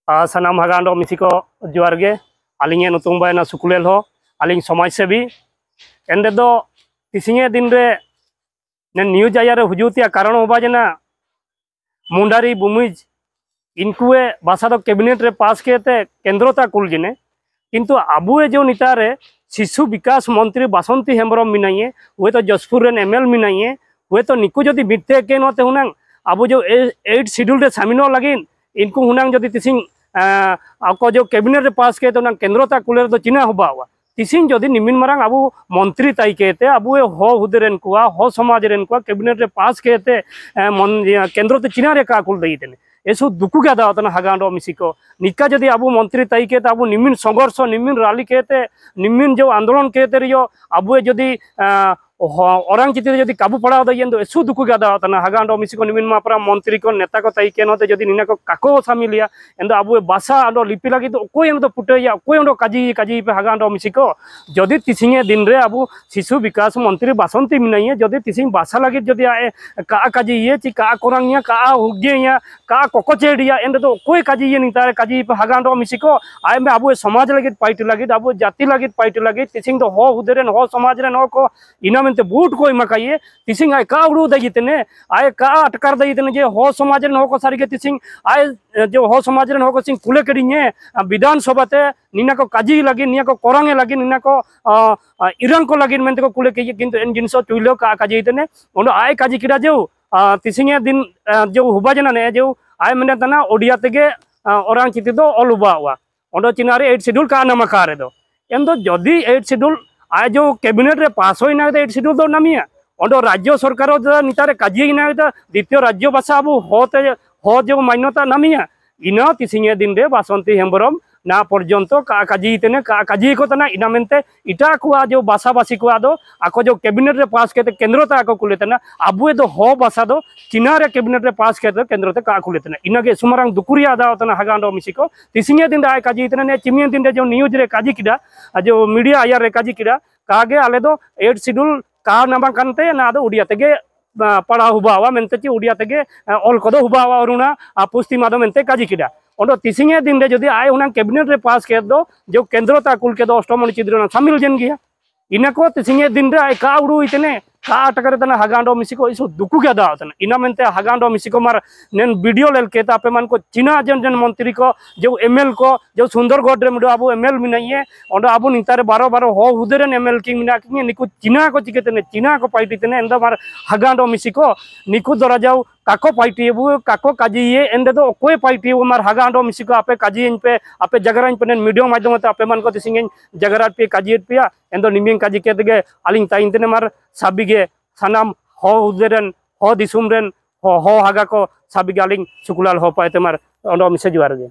सानाम हागांडो मिसी को जोहारगे आलिंगे नुतुम बायना सुकुलेल हो आलिंग समाज सेवी एंडे दो तिसिंगे दिन रे ने न्यूज आया रे हुजूतिया कारण होबा जना मुंडारी बुमुज इनकुए भाषा दो कैबिनेट रे पास केते केंद्रता कुल जिने किंतु आबुए जो नितारे शिशु विकास मंत्री बासंती हेम्ब्रम मिनाइए वे तो जसपुर रेन एमएल मिनाइए वे तो निकु जदि बिते के नते हुनांग आबु जो 8 शेड्यूल रे सामिनो लागिन इनको हुनांग जदि तिसिंग आपको जो कैबिनेट रे पास के तो ना केंद्रता कुलेर दो चिना होबा हुआ तिसिंग जदि निमिन मारांग आबु मंत्री ताई केते आबु हो हुदेरेन कुआ हो समाज रेन कुआ कैबिनेट रे पास केते केंद्र ते चिना रे का कुल देइतेने एसु दुकु क्या दावतना हागांडो मिसिको निका जदि आबु मंत्री ताई केते आबु निमिन संघर्ष निमिन रैली केते निमिन जो आंदोलन केते रियो आबु जदि orang चित्र जदि काबू पड़ा दो एसु दुकु गादा तना हागांडो मिसिको निमिन मापरा मंत्री को नेता को ताई केनोते जदि निना को काको सामिलिया एंदो आबु भाषा अंडो लिपि लागि तो कोई एंदो पुटेया कोई अंडो काजी काजी पे हागांडो मिसिको जदि तिसिंगे दिन रे आबु शिशु विकास मंत्री बासंती मिनाइए जदि तिसिंग भाषा लागि जदि आए का काजी ये ची का कोरांगिया का हुगजेया का कोकोचेडिया एंदो तो कोई काजी ये नितारे काजी पे हागांडो मिसिको आए में आबु समाज लागि पाइट लागि आबु जाति लागि पाइट लागि तिसिंग तो हो हुदेरेन हो समाज रे नो को इना बूट को इमाकाइए तिसिंग आए का उड़ू दईतने आए का अटकार दईतने जे हो समाज रे हो को सारी के तिसिंग आए जो हो समाज रे हो को सिंग कुले कडिए विधानसभा ते निना को काजी लगी निया को कोरांगे लगी निना को इरन को लगी मेनते को कुले के किंतु एन जिनसो चुइलो का काजी तने ओनो आए काजी किरा जो तिसिंगे दिन जो हुबा जना ने जो आए मेने तना ओडिया तेगे orang चिति दो ओलुबावा ओंडो चिनारे 8 शेड्यूल का नामा कारे दो एंदो जदी 8 शेड्यूल आज जो कैबिनेट रे पास होइना 8 शेड्यूल दो नामिया ओंडो राज्य सरकार नितारे काजी इना द्वितीय राज्य भाषा अब होते हो जो मान्यता नामिया इना तिसिंगे दिन रे बासंती हेम्ब्रम ना पर्यंत का काजी तने का काजी को तना इना मेनते इटा को जो भाषा भाषी को आदो आको जो कैबिनेट रे पास केते केंद्रता आको कुलेतना आबुए दो हो भाषा दो चिना रे कैबिनेट रे पास केते केंद्रते का कुलेतना इनागे सुमारंग दुकुरिया दा तना हागांडो मिसिको तिसिंगे दिन आय काजी तने ने चिमियन दिन रे जो न्यूज रे काजी किडा जो मीडिया आया रे काजी किडा कागे आले दो 8 शेड्यूल का नामा कानते ना दो उडिया तेगे पढ़ा हुबावा मेनते ची उडिया तेगे ऑल को दो हुबावा अरुणा पुस्ति मादो मेनते काजी किडा ओंडो तिसिंगे दिन रे जदि आए उना कैबिनेट रे पास के दो जो केंद्रता कुल के दो अष्टमणि चिद्रना शामिल जन गया इना को तिसिंगे दिन रे आए का उडू इतने का अटकर तना हागांडो मिसिको इसो दुकु क्या दा तना इना मेनते हागांडो मिसिको मार नेन वीडियो लेल केता आपे मान को चिना जन जन मंत्री को जो एमएल को जो सुंदरगढ़ रे मिडो आबो एमएल मिनाइए ओंडो आबो नितारे 12 हो हुदेरन एमएल की मिना कि निकु चिना को चिकेतने चिना को पाइटी तने एंदा मार हागांडो मिसिको निकु दरा जाऊ काको पाइटी बु काको काजी ये एंडे दो कोई पाइटी मार हागांडो मिसिको आपे काजी इन पे आपे जगरा इन पे मीडियो माध्यम ते आपे मान को तिसिंगे जगरा पे काजी पिया एंदो निमिंग काजी केतगे आलिंग ताइन तने मार साबिगे सानाम हो हुदेरन हो दिसुम रेन हो हागा को साबिगे आलिंग सुकुलाल हो पाए ते मार ओंडो मिसे जुआरगे।